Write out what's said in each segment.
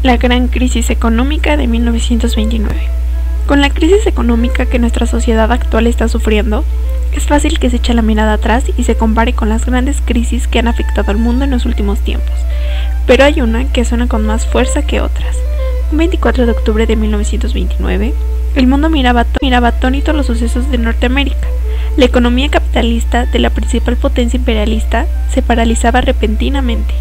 La gran crisis económica de 1929. Con la crisis económica que nuestra sociedad actual está sufriendo, es fácil que se eche la mirada atrás y se compare con las grandes crisis que han afectado al mundo en los últimos tiempos. Pero hay una que suena con más fuerza que otras. Un 24 de octubre de 1929, el mundo miraba atónito los sucesos de Norteamérica. La economía capitalista de la principal potencia imperialista se paralizaba repentinamente.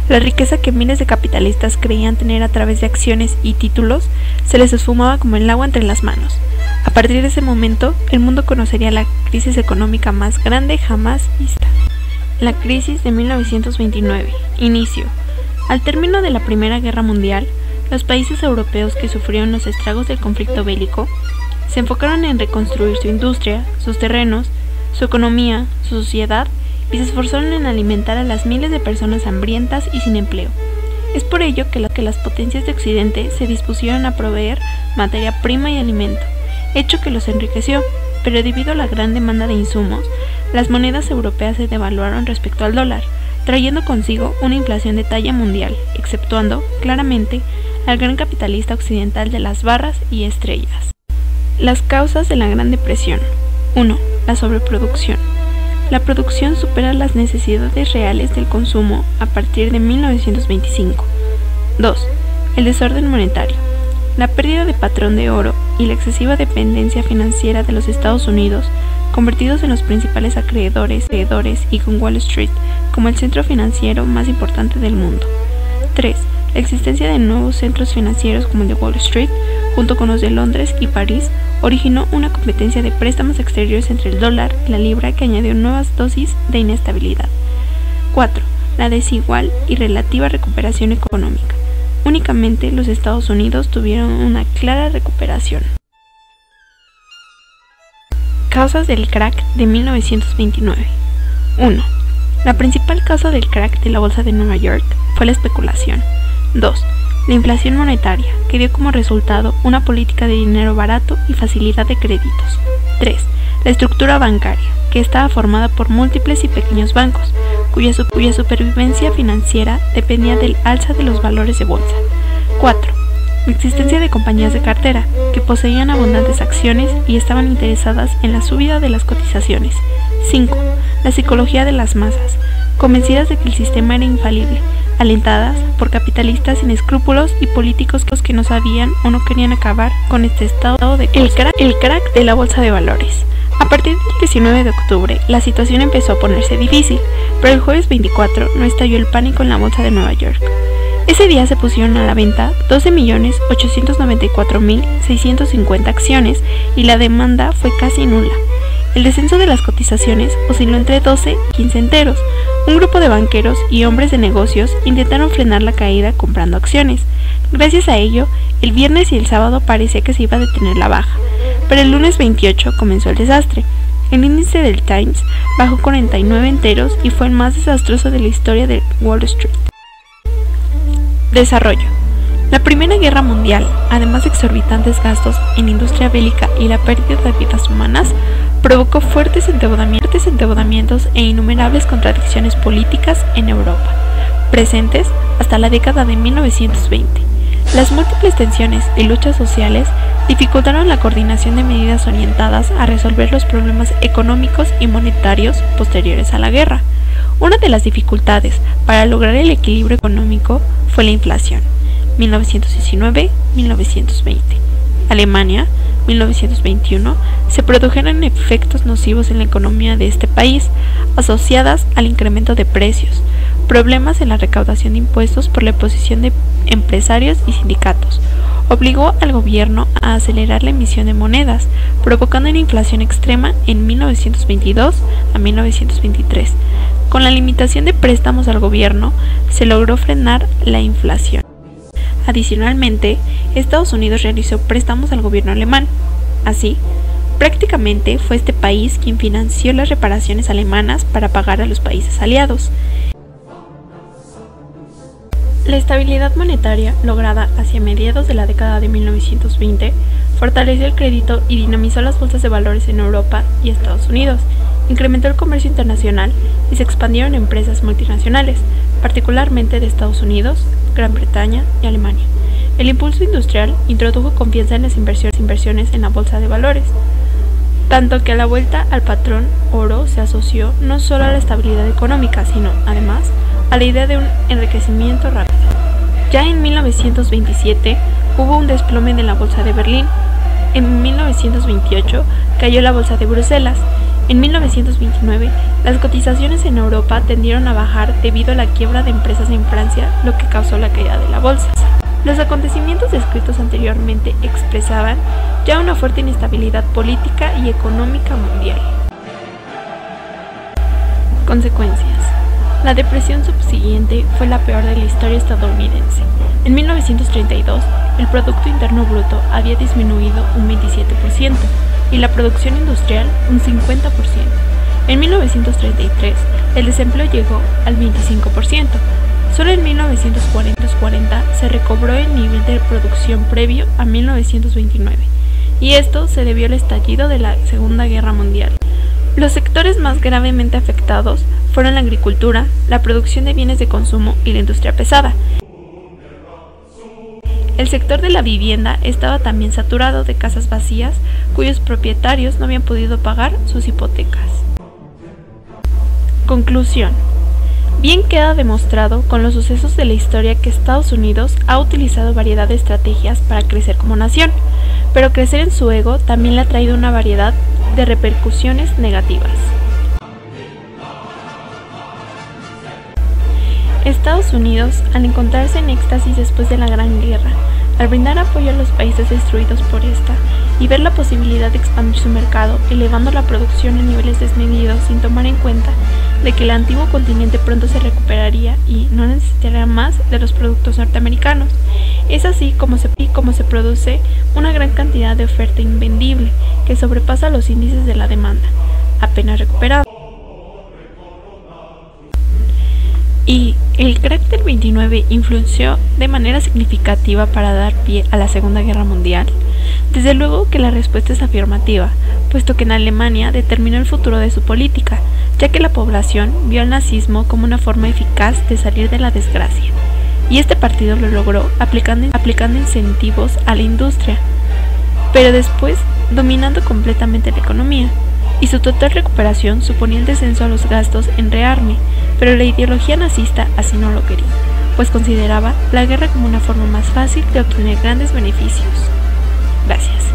La riqueza que miles de capitalistas creían tener a través de acciones y títulos se les esfumaba como el agua entre las manos. A partir de ese momento, el mundo conocería la crisis económica más grande jamás vista. La crisis de 1929. Inicio. Al término de la Primera Guerra Mundial, los países europeos que sufrieron los estragos del conflicto bélico se enfocaron en reconstruir su industria, sus terrenos, su economía, su sociedad y se esforzaron en alimentar a las miles de personas hambrientas y sin empleo. Es por ello que las potencias de Occidente se dispusieron a proveer materia prima y alimento, hecho que los enriqueció, pero debido a la gran demanda de insumos, las monedas europeas se devaluaron respecto al dólar, trayendo consigo una inflación de talla mundial, exceptuando, claramente, al gran capitalista occidental de las barras y estrellas. Las causas de la Gran Depresión. 1. La sobreproducción. La producción supera las necesidades reales del consumo a partir de 1925. 2. El desorden monetario. La pérdida de patrón de oro y la excesiva dependencia financiera de los Estados Unidos, convertidos en los principales acreedores y con Wall Street como el centro financiero más importante del mundo. 3. La existencia de nuevos centros financieros como el de Wall Street, junto con los de Londres y París, originó una competencia de préstamos exteriores entre el dólar y la libra que añadió nuevas dosis de inestabilidad. 4. La desigual y relativa recuperación económica. Únicamente los Estados Unidos tuvieron una clara recuperación. Causas del crack de 1929. 1. La principal causa del crack de la bolsa de Nueva York fue la especulación. 2. La inflación monetaria, que dio como resultado una política de dinero barato y facilidad de créditos. 3. La estructura bancaria, que estaba formada por múltiples y pequeños bancos, cuya supervivencia financiera dependía del alza de los valores de bolsa. 4. La existencia de compañías de cartera, que poseían abundantes acciones y estaban interesadas en la subida de las cotizaciones. 5. La psicología de las masas, convencidas de que el sistema era infalible, alentadas por capitalistas sin escrúpulos y políticos que no sabían o no querían acabar con este estado de cosas. El crack de la bolsa de valores. A partir del 19 de octubre, la situación empezó a ponerse difícil, pero el jueves 24 no estalló el pánico en la bolsa de Nueva York. Ese día se pusieron a la venta 12.894.650 acciones y la demanda fue casi nula. El descenso de las cotizaciones osciló entre 12 y 15 enteros. Un grupo de banqueros y hombres de negocios intentaron frenar la caída comprando acciones. Gracias a ello, el viernes y el sábado parecía que se iba a detener la baja, pero el lunes 28 comenzó el desastre. El índice del Times bajó 49 enteros y fue el más desastroso de la historia de Wall Street. Desarrollo. La Primera Guerra Mundial, además de exorbitantes gastos en industria bélica y la pérdida de vidas humanas, provocó fuertes endeudamientos e innumerables contradicciones políticas en Europa, presentes hasta la década de 1920. Las múltiples tensiones y luchas sociales dificultaron la coordinación de medidas orientadas a resolver los problemas económicos y monetarios posteriores a la guerra. Una de las dificultades para lograr el equilibrio económico fue la inflación. 1919-1920. Alemania, 1921, se produjeron efectos nocivos en la economía de este país, asociadas al incremento de precios, problemas en la recaudación de impuestos por la oposición de empresarios y sindicatos. Obligó al gobierno a acelerar la emisión de monedas, provocando una inflación extrema en 1922 a 1923. Con la limitación de préstamos al gobierno, se logró frenar la inflación. Adicionalmente, Estados Unidos realizó préstamos al gobierno alemán. Así, prácticamente fue este país quien financió las reparaciones alemanas para pagar a los países aliados. La estabilidad monetaria lograda hacia mediados de la década de 1920 fortaleció el crédito y dinamizó las bolsas de valores en Europa y Estados Unidos, incrementó el comercio internacional y se expandieron empresas multinacionales, particularmente de Estados Unidos, Gran Bretaña y Alemania. El impulso industrial introdujo confianza en las inversiones en la bolsa de valores, tanto que a la vuelta al patrón oro se asoció no solo a la estabilidad económica, sino, además, a la idea de un enriquecimiento rápido. Ya en 1927 hubo un desplome de la bolsa de Berlín. En 1928 cayó la bolsa de Bruselas. En 1929, las cotizaciones en Europa tendieron a bajar debido a la quiebra de empresas en Francia, lo que causó la caída de la bolsa. Los acontecimientos descritos anteriormente expresaban ya una fuerte inestabilidad política y económica mundial. Consecuencias. La depresión subsiguiente fue la peor de la historia estadounidense. En 1932, el Producto Interno Bruto había disminuido un 27% y la producción industrial un 50%. En 1933, el desempleo llegó al 25%. Solo en 1940 se recobró el nivel de producción previo a 1929, y esto se debió al estallido de la Segunda Guerra Mundial. Los sectores más gravemente afectados fueron la agricultura, la producción de bienes de consumo y la industria pesada. El sector de la vivienda estaba también saturado de casas vacías cuyos propietarios no habían podido pagar sus hipotecas. Conclusión. Bien queda demostrado con los sucesos de la historia que Estados Unidos ha utilizado variedad de estrategias para crecer como nación, pero crecer en su ego también le ha traído una variedad de repercusiones negativas. Estados Unidos, al encontrarse en éxtasis después de la Gran Guerra, al brindar apoyo a los países destruidos por esta y ver la posibilidad de expandir su mercado, elevando la producción a niveles desmedidos sin tomar en cuenta de que el antiguo continente pronto se recuperaría y no necesitaría más de los productos norteamericanos. Es así como se produce una gran cantidad de oferta invendible que sobrepasa los índices de la demanda, apenas recuperado. Y el crack del 29 influenció de manera significativa para dar pie a la Segunda Guerra Mundial. Desde luego que la respuesta es afirmativa, puesto que en Alemania determinó el futuro de su política, ya que la población vio al nazismo como una forma eficaz de salir de la desgracia, y este partido lo logró aplicando incentivos a la industria, pero después dominando completamente la economía, y su total recuperación suponía el descenso a los gastos en rearme, pero la ideología nazista así no lo quería, pues consideraba la guerra como una forma más fácil de obtener grandes beneficios. Gracias.